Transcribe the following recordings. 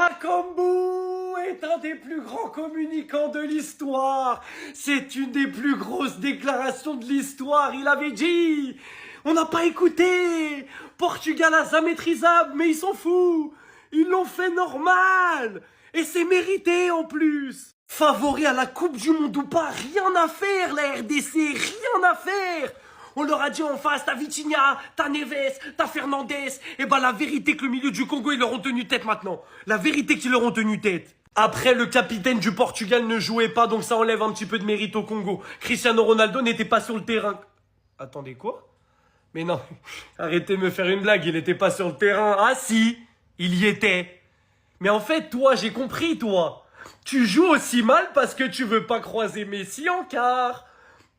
Bakambu est un des plus grands communicants de l'histoire. C'est une des plus grosses déclarations de l'histoire. Il avait dit, on n'a pas écouté. Portugal a ça maîtrisable, mais ils s'en foutent. Ils l'ont fait normal. Et c'est mérité en plus. Favori à la Coupe du Monde ou pas, rien à faire la RDC, rien à faire. On leur a dit en face, t'as Vitinha, t'as Neves, t'as Fernandez. Et bah la vérité que le milieu du Congo, ils leur ont tenu tête maintenant. La vérité qu'ils leur ont tenu tête. Après, le capitaine du Portugal ne jouait pas, donc ça enlève un petit peu de mérite au Congo. Cristiano Ronaldo n'était pas sur le terrain. Attendez, quoi? Mais non, arrêtez de me faire une blague, il n'était pas sur le terrain. Ah si, il y était. Mais en fait, toi, j'ai compris, toi. Tu joues aussi mal parce que tu veux pas croiser Messi en quart.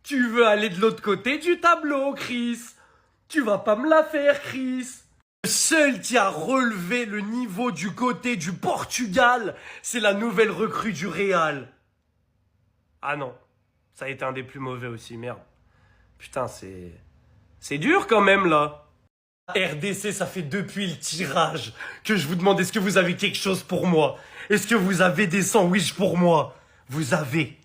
Tu veux aller de l'autre côté du tableau, Chris. Tu vas pas me la faire, Chris. Le seul qui a relevé le niveau du côté du Portugal, c'est la nouvelle recrue du Real. Ah non, ça a été un des plus mauvais aussi, merde. Putain, c'est dur quand même, là. RDC, ça fait depuis le tirage que je vous demande, est-ce que vous avez quelque chose pour moi? Est-ce que vous avez des sandwichs pour moi? Vous avez,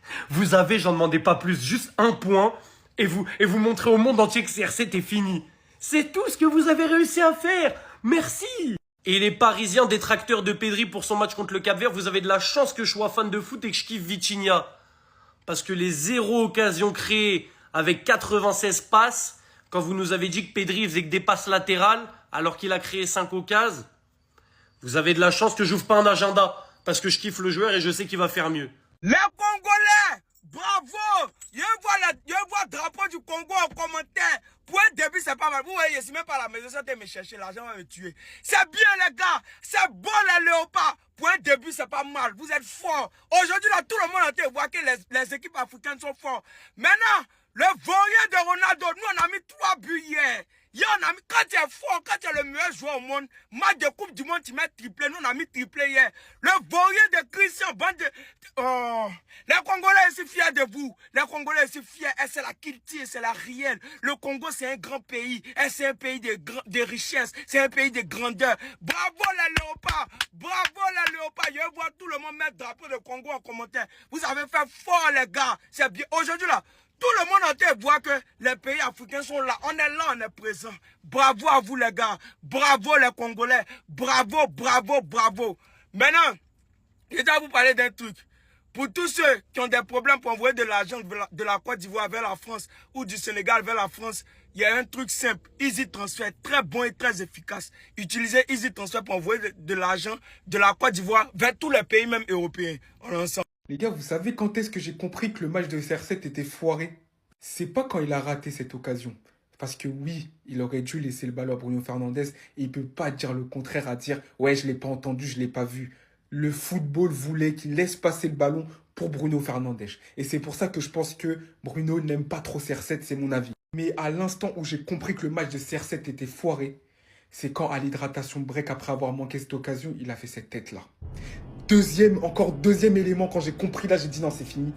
j'en demandais pas plus, juste un point, et vous montrez au monde entier que CR7 est fini. C'est tout ce que vous avez réussi à faire. Merci. Et les Parisiens détracteurs de Pedri pour son match contre le Cap-Vert, vous avez de la chance que je sois fan de foot et que je kiffe Vitinha. Parce que les 0 occasions créées avec 96 passes, quand vous nous avez dit que Pedri faisait que des passes latérales, alors qu'il a créé 5 occasions, vous avez de la chance que j'ouvre pas un agenda. Parce que je kiffe le joueur et je sais qu'il va faire mieux. Les Congolais, bravo! Je vois le drapeau du Congo en commentaire. Pour un début, c'est pas mal. Vous voyez, je suis même pas à la maison, ça me chercher, l'argent va me tuer. C'est bien, les gars. C'est bon, les léopards. Pour un début, c'est pas mal. Vous êtes forts. Aujourd'hui, là, tout le monde entier voit que les équipes africaines sont fortes. Maintenant, le vaurien de Ronaldo, nous, on a mis 3 buts hier. Quand tu es fort, quand tu es le meilleur joueur au monde, match de Coupe du Monde, tu mets triplé. Nous, on a mis triplé hier. Le vaurien de Christian, bande de... Oh. Les Congolais sont fiers de vous. Les Congolais sont fiers. C'est la culture, c'est la réelle. Le Congo, c'est un grand pays. C'est un pays de richesse. C'est un pays de grandeur. Bravo les léopards. Bravo les léopards. Je vois tout le monde mettre drapeau de Congo en commentaire. Vous avez fait fort, les gars. C'est bien. Aujourd'hui, là, tout le monde entier voit que les pays africains sont là. On est là, on est présent. Bravo à vous, les gars. Bravo, les Congolais. Bravo, bravo, bravo. Maintenant, je dois vous parler d'un truc. Pour tous ceux qui ont des problèmes pour envoyer de l'argent de la Côte d'Ivoire vers la France ou du Sénégal vers la France, il y a un truc simple. Easy Transfer, très bon et très efficace. Utilisez Easy Transfer pour envoyer de l'argent de la Côte d'Ivoire vers tous les pays, même européens. On est ensemble. Les gars, vous savez quand est-ce que j'ai compris que le match de CR7 était foiré? C'est pas quand il a raté cette occasion. Parce que oui, il aurait dû laisser le ballon à Bruno Fernandes et il peut pas dire le contraire, à dire « Ouais, je l'ai pas entendu, je l'ai pas vu ». Le football voulait qu'il laisse passer le ballon pour Bruno Fernandes. Et c'est pour ça que je pense que Bruno n'aime pas trop CR7, c'est mon avis. Mais à l'instant où j'ai compris que le match de CR7 était foiré, c'est quand à l'hydratation break, après avoir manqué cette occasion, il a fait cette tête-là. Encore deuxième élément, quand j'ai compris là, j'ai dit non, c'est fini.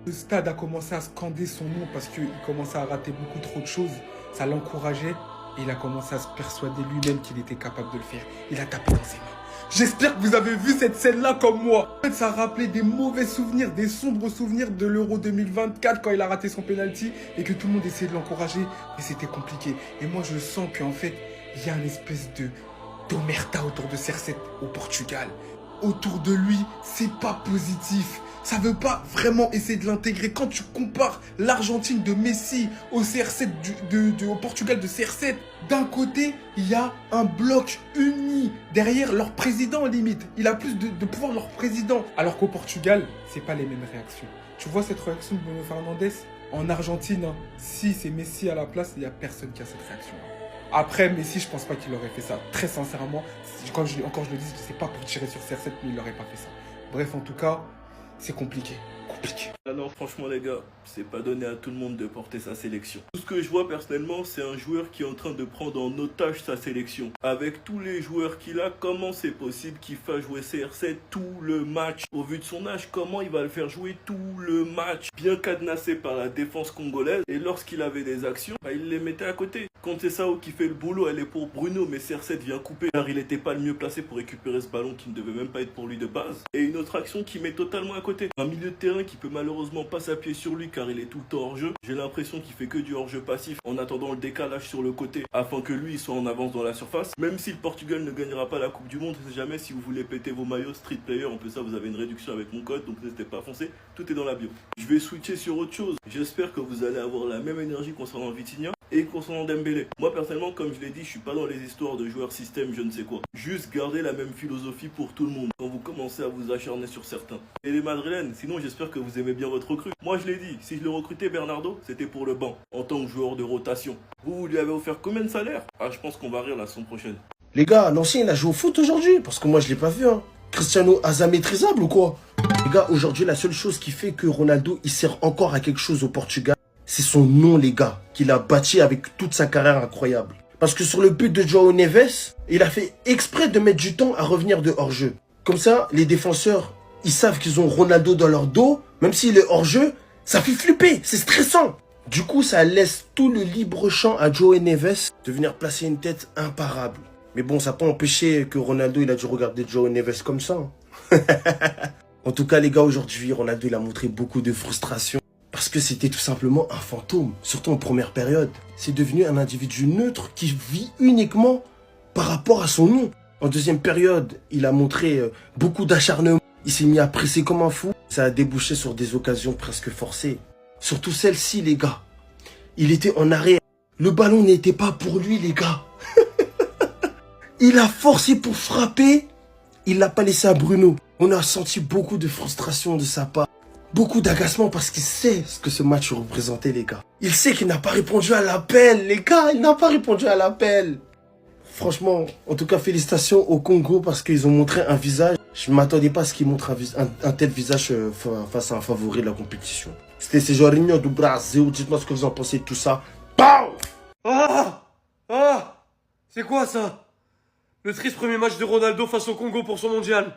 Le stade a commencé à scander son nom parce qu'il commençait à rater beaucoup trop de choses. Ça l'encourageait et il a commencé à se persuader lui-même qu'il était capable de le faire. Il a tapé dans ses mains. J'espère que vous avez vu cette scène-là comme moi. En fait, ça rappelait des mauvais souvenirs, des sombres souvenirs de l'Euro 2024 quand il a raté son penalty et que tout le monde essayait de l'encourager. Mais c'était compliqué. Et moi, je sens qu'en fait, il y a une espèce d'omerta autour de CR7 au Portugal. Autour de lui, c'est pas positif. Ça veut pas vraiment essayer de l'intégrer. Quand tu compares l'Argentine de Messi au CR7 au Portugal de CR7, d'un côté, il y a un bloc uni derrière leur président limite. Il a plus de pouvoir leur président. Alors qu'au Portugal, c'est pas les mêmes réactions. Tu vois cette réaction de Bruno Fernandes? En Argentine, hein, si c'est Messi à la place, il y a personne qui a cette réaction-là. Après, Messi, je pense pas qu'il aurait fait ça. Très sincèrement, quand je le dis, c'est pas pour tirer sur CR7, mais il aurait pas fait ça. Bref, en tout cas, c'est compliqué. Ah non, franchement les gars, c'est pas donné à tout le monde de porter sa sélection. Tout ce que je vois personnellement, c'est un joueur qui est en train de prendre en otage sa sélection. Avec tous les joueurs qu'il a, comment c'est possible qu'il fasse jouer CR7 tout le match? Au vu de son âge, comment il va le faire jouer tout le match? Bien cadenassé par la défense congolaise, et lorsqu'il avait des actions, bah, il les mettait à côté. Conceição qui fait le boulot, elle est pour Bruno, mais CR7 vient couper car il n'était pas le mieux placé pour récupérer ce ballon qui ne devait même pas être pour lui de base. Et une autre action qui met totalement à côté. Un milieu de terrain qui peut malheureusement pas s'appuyer sur lui car il est tout le temps hors jeu. J'ai l'impression qu'il fait que du hors jeu passif en attendant le décalage sur le côté afin que lui il soit en avance dans la surface. Même si le Portugal ne gagnera pas la Coupe du Monde, je sais jamais si vous voulez péter vos maillots Street Player, en plus ça vous avez une réduction avec mon code, donc n'hésitez pas à foncer, tout est dans la bio. Je vais switcher sur autre chose. J'espère que vous allez avoir la même énergie concernant Vitinha et concernant Dembélé. Moi personnellement, comme je l'ai dit, je suis pas dans les histoires de joueurs système je ne sais quoi. Juste garder la même philosophie pour tout le monde quand vous commencez à vous acharner sur certains. Et les Madrilènes, sinon j'espère que vous aimez bien votre recrue. Moi je l'ai dit, si je le recrutais Bernardo, c'était pour le banc, en tant que joueur de rotation. Vous lui avez offert combien de salaire? Ah, je pense qu'on va rire la saison prochaine. Les gars, l'ancien il a joué au foot aujourd'hui, parce que moi je l'ai pas vu, hein. Cristiano Asa maîtrisable ou quoi? Les gars, aujourd'hui la seule chose qui fait que Ronaldo il sert encore à quelque chose au Portugal, c'est son nom, les gars, qu'il a bâti avec toute sa carrière incroyable. Parce que sur le but de João Neves, il a fait exprès de mettre du temps à revenir de hors-jeu. Comme ça, les défenseurs, ils savent qu'ils ont Ronaldo dans leur dos, même s'il est hors-jeu, ça fait flipper, c'est stressant. Du coup, ça laisse tout le libre champ à João Neves de venir placer une tête imparable. Mais bon, ça n'a pas empêché que Ronaldo, il a dû regarder João Neves comme ça. En tout cas, les gars, aujourd'hui, Ronaldo, il a montré beaucoup de frustration. Parce que c'était tout simplement un fantôme, surtout en première période. C'est devenu un individu neutre qui vit uniquement par rapport à son nom. En deuxième période, il a montré beaucoup d'acharnement. Il s'est mis à presser comme un fou. Ça a débouché sur des occasions presque forcées. Surtout celle-ci, les gars. Il était en arrière. Le ballon n'était pas pour lui, les gars. Il a forcé pour frapper. Il l'a pas laissé à Bruno. On a senti beaucoup de frustration de sa part. Beaucoup d'agacement parce qu'il sait ce que ce match représentait, les gars. Il sait qu'il n'a pas répondu à l'appel, les gars. Il n'a pas répondu à l'appel. Franchement, en tout cas, félicitations au Congo parce qu'ils ont montré un visage. Je ne m'attendais pas à ce qu'ils montrent un tel visage face à un favori de la compétition. C'était ces Jorinho du Brasil. Dites-moi ce que vous en pensez de tout ça. BAM! C'est quoi ça? Le triste premier match de Ronaldo face au Congo pour son mondial.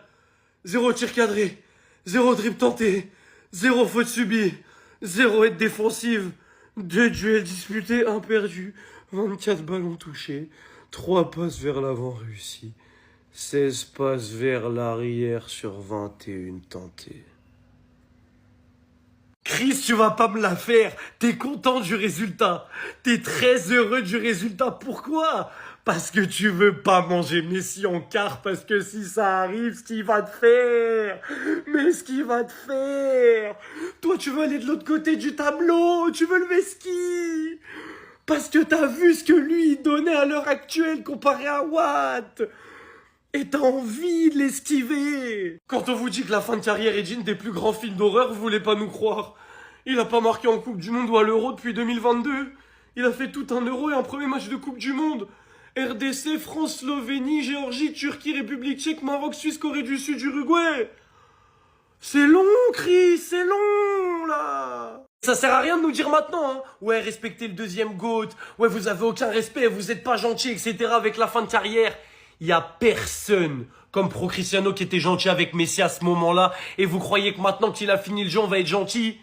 0 tir cadré, 0 dribble tenté, 0 faute subie, 0 aide défensive, 2 duels disputés, 1 perdu, 24 ballons touchés, 3 passes vers l'avant réussies, 16 passes vers l'arrière sur 21 tentées. Chris, tu vas pas me la faire. T'es content du résultat. T'es très heureux du résultat. Pourquoi? Parce que tu veux pas manger Messi en quart. Parce que si ça arrive, ce qu'il va te faire. Mais ce qu'il va te faire. Toi, tu veux aller de l'autre côté du tableau. Tu veux le Messi. Parce que t'as vu ce que lui il donnait à l'heure actuelle comparé à Watt. Et t'as envie de l'esquiver. Quand on vous dit que la fin de carrière est d'une des plus grands films d'horreur, vous voulez pas nous croire. Il a pas marqué en Coupe du Monde ou à l'Euro depuis 2022. Il a fait tout un Euro et un premier match de Coupe du Monde. RDC, France, Slovénie, Géorgie, Turquie, République tchèque, Maroc, Suisse, Corée du Sud, Uruguay. C'est long, Chris, c'est long, là. Ça sert à rien de nous dire maintenant, hein. Ouais, respectez le deuxième GOAT. Ouais, vous avez aucun respect, vous êtes pas gentil, etc. avec la fin de carrière. Il y a personne comme Pro Cristiano qui était gentil avec Messi à ce moment-là. Et vous croyez que maintenant qu'il a fini le jeu, on va être gentil?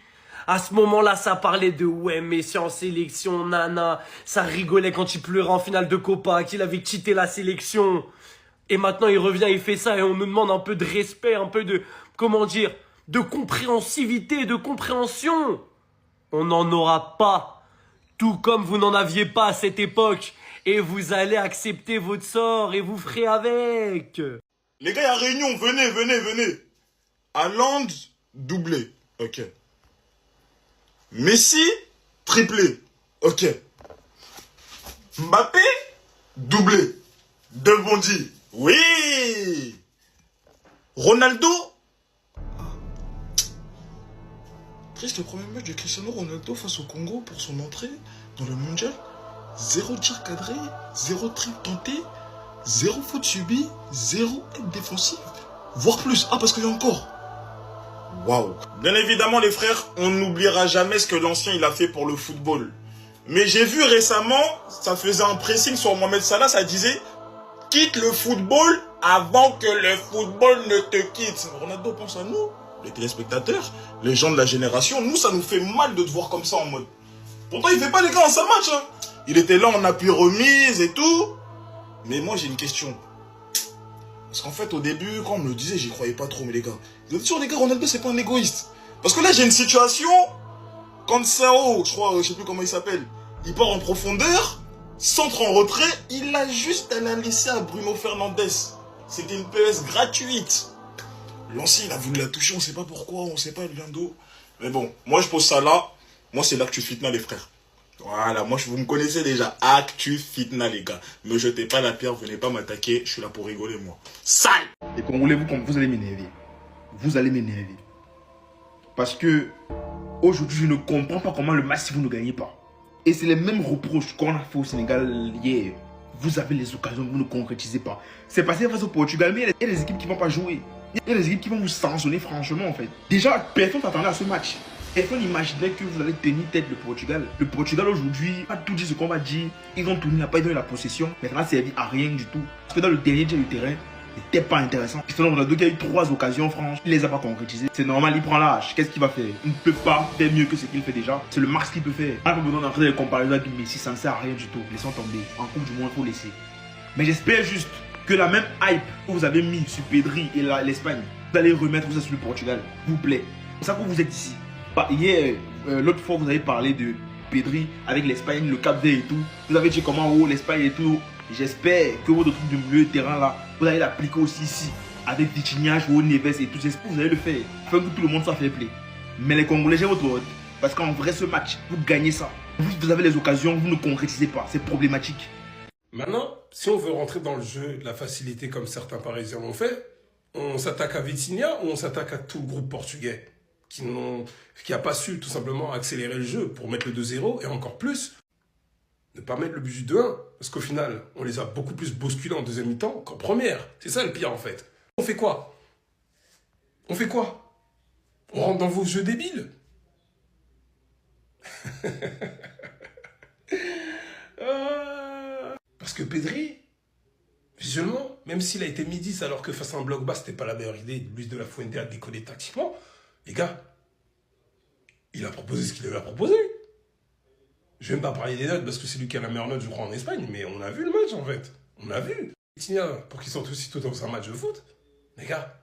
À ce moment-là, ça parlait de ouais, Messi en sélection, nana. Ça rigolait quand il pleurait en finale de Copa, qu'il avait quitté la sélection. Et maintenant, il revient, il fait ça et on nous demande un peu de respect, un peu de, comment dire, de compréhensivité, de compréhension. On n'en aura pas. Tout comme vous n'en aviez pas à cette époque. Et vous allez accepter votre sort et vous ferez avec. Les gars, il y a réunion, venez. Haaland, doublé, ok. Messi, triplé, ok. Mbappé, doublé. De Bondy, oui. Ronaldo. Triste le premier match de Cristiano Ronaldo face au Congo pour son entrée dans le mondial. 0 tir cadré, 0 triple tenté, 0 faute subie, 0 aide défensive, voire plus. Ah, parce qu'il y a encore. Waouh. Bien évidemment, les frères, on n'oubliera jamais ce que l'ancien il a fait pour le football. Mais j'ai vu récemment, ça faisait un pressing sur Mohamed Salah, ça disait « Quitte le football avant que le football ne te quitte ». Ronaldo pense à nous, les téléspectateurs, les gens de la génération. Nous, ça nous fait mal de te voir comme ça en mode. Pourtant, il fait pas les gars en sa match, hein. Il était là en appui remise et tout. Mais moi, j'ai une question. Parce qu'en fait, au début, quand on me le disait, j'y croyais pas trop, mais les gars. Vous êtes sûr, les gars, Ronaldo, c'est pas un égoïste. Parce que là, j'ai une situation. Cancelo, je crois, je sais plus comment il s'appelle. Il part en profondeur, centre en retrait. Il a juste à la laisser à Bruno Fernandes. C'était une PS gratuite. L'ancien, il a voulu la toucher, on sait pas pourquoi, on sait pas, il vient d'où. Mais bon, moi, je pose ça là. Moi, c'est l'actu fitna, les frères. Voilà, moi, vous me connaissez déjà. Actu fitna, les gars. Me jetez pas la pierre, venez pas m'attaquer. Je suis là pour rigoler, moi. Sale! Et Congolais, vous allez m'énerver. Vous allez m'énerver. Parce que aujourd'hui, je ne comprends pas comment le match, si vous ne gagnez pas. Et c'est les mêmes reproches qu'on a fait au Sénégal hier. Vous avez les occasions, vous ne concrétisez pas. C'est passé face au Portugal, mais il y a des équipes qui ne vont pas jouer. Il y a des équipes qui vont vous sanctionner franchement, en fait. Déjà, personne s'attendait à ce match. Personne n'imaginait que vous allez tenir tête le Portugal. Le Portugal aujourd'hui, pas tout dit ce qu'on va dire. Ils ont tourné la paille dans la possession, mais ça n'a servi à rien du tout. Parce que dans le dernier tir du terrain, c'était pas intéressant. Cristiano Ronaldo qui a eu 3 occasions franches, il les a pas concrétisées. C'est normal, il prend l'âge. Qu'est-ce qu'il va faire? Il ne peut pas faire mieux que ce qu'il fait déjà. C'est le max qu'il peut faire. On n'a pas besoin d'entrer dans les comparaisons avec Messi, ça ne sert à rien du tout. Laissons tomber. En Coupe du Monde, il faut laisser. Mais j'espère juste que la même hype que vous avez mis sur Pedri et l'Espagne, vous allez remettre ça sur le Portugal. S'il vous plaît. C'est ça que vous êtes ici. Hier, l'autre fois, vous avez parlé de Pedri avec l'Espagne, le Cap Vert et tout. Vous avez dit comment l'Espagne et tout. J'espère que votre truc de milieu de terrain là, vous allez l'appliquer aussi ici. Avec Vitinha, Neves et tout. J'espère que vous allez le faire. Faire que tout le monde soit fair play. Mais les Congolais, j'ai votre vote. Parce qu'en vrai, ce match, vous gagnez ça. Vous avez les occasions, vous ne concrétisez pas. C'est problématique. Maintenant, si on veut rentrer dans le jeu, la facilité comme certains Parisiens l'ont fait, on s'attaque à Vitinha ou on s'attaque à tout le groupe portugais qui n'a pas su tout simplement accélérer le jeu pour mettre le 2-0 et encore plus, ne pas mettre le but du 2-1. Parce qu'au final, on les a beaucoup plus bousculés en deuxième mi-temps qu'en première. C'est ça le pire en fait. On fait quoi? On fait quoi? On rentre dans vos jeux débiles? Parce que Pedri, visuellement, même s'il a été midi, alors que face à un bloc bas, c'était pas la meilleure idée, Luis de la Fuente a déconné tactiquement, les gars, il a proposé ce qu'il avait à proposer. Je vais même pas parler des notes parce que c'est lui qui a la meilleure note, je crois, en Espagne, mais on a vu le match en fait. On a vu. Vitinha, pour qu'il sorte aussitôt dans un match de foot, les gars,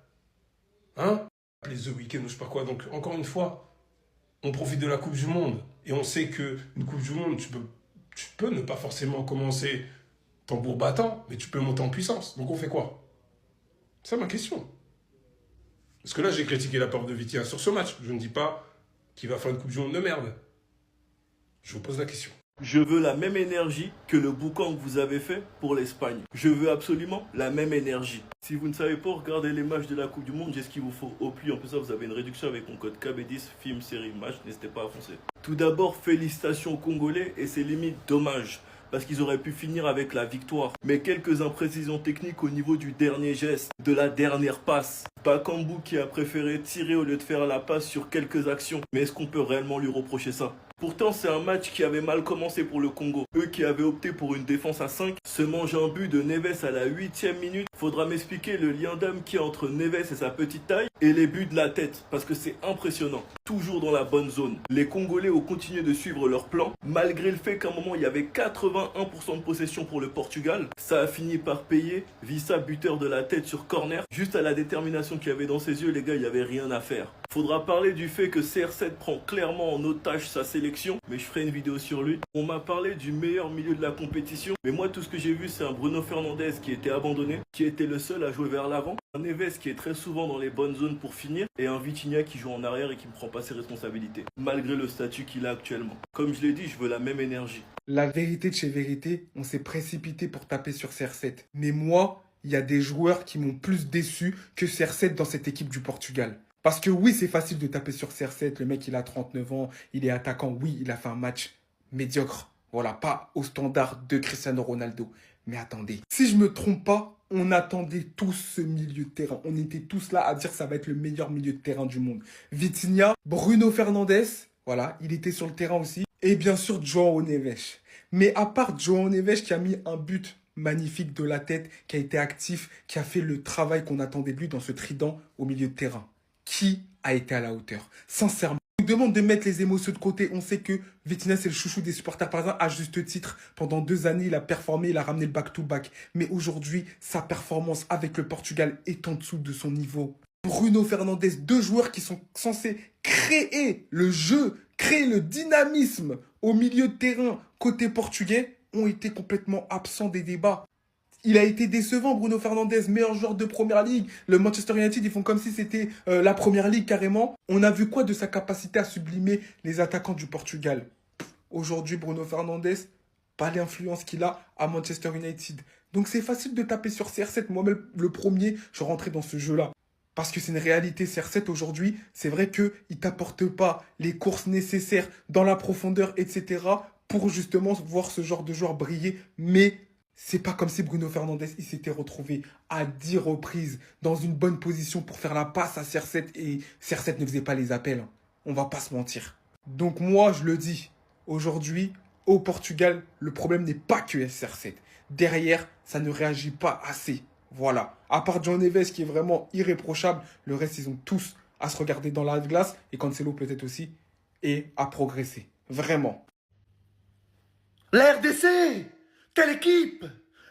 hein? Les The Weeknd ou je sais pas quoi. Donc, encore une fois, on profite de la Coupe du Monde et on sait qu'une Coupe du Monde, tu peux ne pas forcément commencer tambour battant, mais tu peux monter en puissance. Donc on fait quoi? C'est ma question. Parce que là, j'ai critiqué la part de Vitinha sur ce match. Je ne dis pas qu'il va faire une Coupe du Monde de merde. Je vous pose la question. Je veux la même énergie que le boucan que vous avez fait pour l'Espagne. Je veux absolument la même énergie. Si vous ne savez pas regarder les matchs de la Coupe du Monde, j'ai ce qu'il vous faut au plus. En plus, ça, vous avez une réduction avec mon code KB10, film, série, match. N'hésitez pas à foncer. Tout d'abord, félicitations aux Congolais et c'est limite dommage. Parce qu'ils auraient pu finir avec la victoire. Mais quelques imprécisions techniques au niveau du dernier geste, de la dernière passe. Bakambu qui a préféré tirer au lieu de faire la passe sur quelques actions. Mais est-ce qu'on peut réellement lui reprocher ça? Pourtant, c'est un match qui avait mal commencé pour le Congo. Eux qui avaient opté pour une défense à 5, se mangent un but de Neves à la 8e minute. Faudra m'expliquer le lien d'âme qu'il y a entre Neves et sa petite taille et les buts de la tête. Parce que c'est impressionnant. Toujours dans la bonne zone. Les Congolais ont continué de suivre leur plan. Malgré le fait qu'à un moment, il y avait 81% de possession pour le Portugal. Ça a fini par payer. Vissa, buteur de la tête sur corner. Juste à la détermination qu'il y avait dans ses yeux, les gars, il n'y avait rien à faire. Faudra parler du fait que CR7 prend clairement en otage sa sélection, mais je ferai une vidéo sur lui. On m'a parlé du meilleur milieu de la compétition, mais moi tout ce que j'ai vu c'est un Bruno Fernandes qui était abandonné, qui était le seul à jouer vers l'avant, un Neves qui est très souvent dans les bonnes zones pour finir, et un Vitinha qui joue en arrière et qui ne prend pas ses responsabilités, malgré le statut qu'il a actuellement. Comme je l'ai dit, je veux la même énergie. La vérité de chez vérité, on s'est précipité pour taper sur CR7. Mais moi, il y a des joueurs qui m'ont plus déçu que CR7 dans cette équipe du Portugal. Parce que oui, c'est facile de taper sur CR7. Le mec, il a 39 ans, il est attaquant. Oui, il a fait un match médiocre. Voilà, pas au standard de Cristiano Ronaldo. Mais attendez, si je me trompe pas, on attendait tous ce milieu de terrain. On était tous là à dire que ça va être le meilleur milieu de terrain du monde. Vitinha, Bruno Fernandes, voilà, il était sur le terrain aussi. Et bien sûr, João Neves. Mais à part João Neves qui a mis un but magnifique de la tête, qui a été actif, qui a fait le travail qu'on attendait de lui dans ce trident au milieu de terrain. Qui a été à la hauteur? Sincèrement, demande de mettre les émotions de côté. On sait que Vitinha, c'est le chouchou des supporters parisiens, à juste titre. Pendant 2 années, il a performé, il a ramené le back-to-back. Mais aujourd'hui, sa performance avec le Portugal est en dessous de son niveau. Bruno Fernandes, 2 joueurs qui sont censés créer le jeu, créer le dynamisme au milieu de terrain côté portugais, ont été complètement absents des débats. Il a été décevant, Bruno Fernandes, meilleur joueur de Première Ligue. Le Manchester United, ils font comme si c'était la Première Ligue carrément. On a vu quoi de sa capacité à sublimer les attaquants du Portugal? Aujourd'hui, Bruno Fernandes, pas l'influence qu'il a à Manchester United. Donc c'est facile de taper sur CR7. Moi-même, le premier, je rentrais dans ce jeu-là. Parce que c'est une réalité, CR7 aujourd'hui, c'est vrai qu'il ne t'apporte pas les courses nécessaires dans la profondeur, etc. pour justement voir ce genre de joueur briller. Mais c'est pas comme si Bruno Fernandes il s'était retrouvé à 10 reprises dans une bonne position pour faire la passe à CR7 et CR7 ne faisait pas les appels. On va pas se mentir. Donc moi, je le dis, aujourd'hui, au Portugal, le problème n'est pas que CR7. Derrière, ça ne réagit pas assez. Voilà. À part John Neves qui est vraiment irréprochable, le reste, ils ont tous à se regarder dans la glace, et Cancelo peut-être aussi, et à progresser. Vraiment. La RDC, quelle équipe!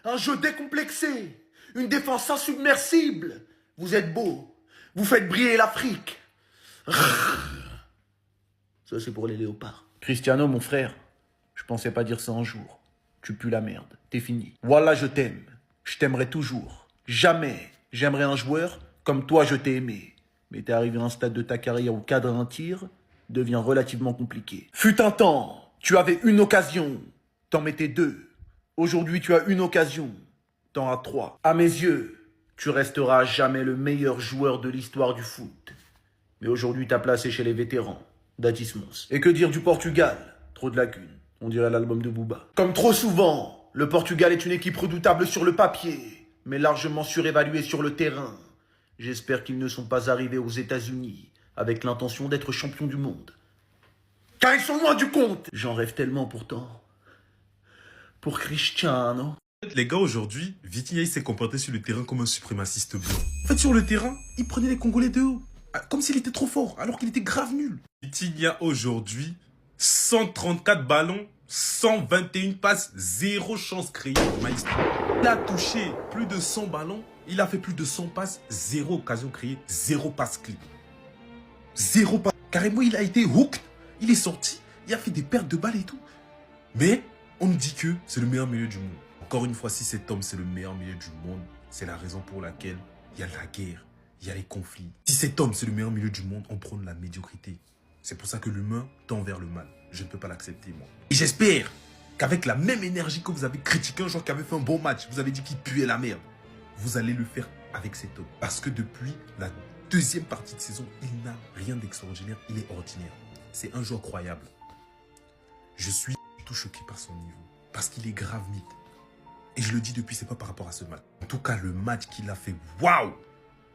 Un jeu décomplexé, une défense insubmersible. Vous êtes beau, vous faites briller l'Afrique. Ça, c'est pour les léopards. Cristiano, mon frère, je pensais pas dire ça un jour. Tu pues la merde, t'es fini. Voilà, je t'aime. Je t'aimerai toujours. Jamais j'aimerais un joueur comme toi, je t'ai aimé. Mais t'es arrivé à un stade de ta carrière où cadrer un tir devient relativement compliqué. Fut un temps, tu avais une occasion, t'en mettais 2. Aujourd'hui, tu as une occasion, t'en as 3. À mes yeux, tu resteras à jamais le meilleur joueur de l'histoire du foot. Mais aujourd'hui, ta place est chez les vétérans, d'Atismos. Et que dire du Portugal? Trop de lacunes, on dirait l'album de Booba. Comme trop souvent, le Portugal est une équipe redoutable sur le papier, mais largement surévaluée sur le terrain. J'espère qu'ils ne sont pas arrivés aux États-Unis avec l'intention d'être champions du monde. Car ils sont loin du compte. J'en rêve tellement pourtant. Pour Cristiano. Les gars, aujourd'hui, Vitinha il s'est comporté sur le terrain comme un suprémaciste blanc. En fait, sur le terrain, il prenait les Congolais de haut, comme s'il était trop fort, alors qu'il était grave nul. Vitinha, aujourd'hui, 134 ballons, 121 passes, 0 chance créée. Maestro. Il a touché plus de 100 ballons, il a fait plus de 100 passes, 0 occasion créée, 0 passe clé. 0 passe. Carrément, il a été hooked, il est sorti, il a fait des pertes de balles et tout. Mais on nous dit que c'est le meilleur milieu du monde. Encore une fois, si cet homme c'est le meilleur milieu du monde, c'est la raison pour laquelle il y a la guerre, il y a les conflits. Si cet homme c'est le meilleur milieu du monde, on prône la médiocrité. C'est pour ça que l'humain tend vers le mal. Je ne peux pas l'accepter, moi. Et j'espère qu'avec la même énergie que vous avez critiqué un joueur qui avait fait un bon match, vous avez dit qu'il puait la merde, vous allez le faire avec cet homme. Parce que depuis la deuxième partie de saison, il n'a rien d'extraordinaire, il est ordinaire. C'est un joueur croyable. Je suis tout choqué par son niveau. Parce qu'il est grave mythe. Et je le dis depuis, c'est pas par rapport à ce match. En tout cas, le match qu'il a fait, waouh!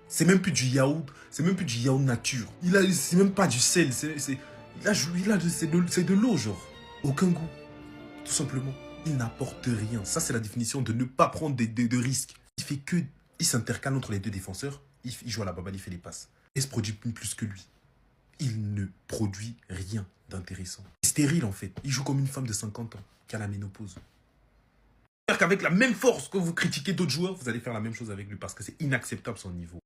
C'est même plus du yaourt, c'est même plus du yaourt nature. C'est même pas du sel, c'est de l'eau, genre. Aucun goût. Tout simplement, il n'apporte rien. Ça, c'est la définition de ne pas prendre de risques. Il fait que, il s'intercale entre les deux défenseurs, il joue à la baballe, il fait les passes. Et se produit plus que lui. Il ne produit rien d'intéressant. Il est stérile, en fait. Il joue comme une femme de 50 ans qui a la ménopause. C'est-à-dire qu'avec la même force que vous critiquez d'autres joueurs, vous allez faire la même chose avec lui parce que c'est inacceptable son niveau.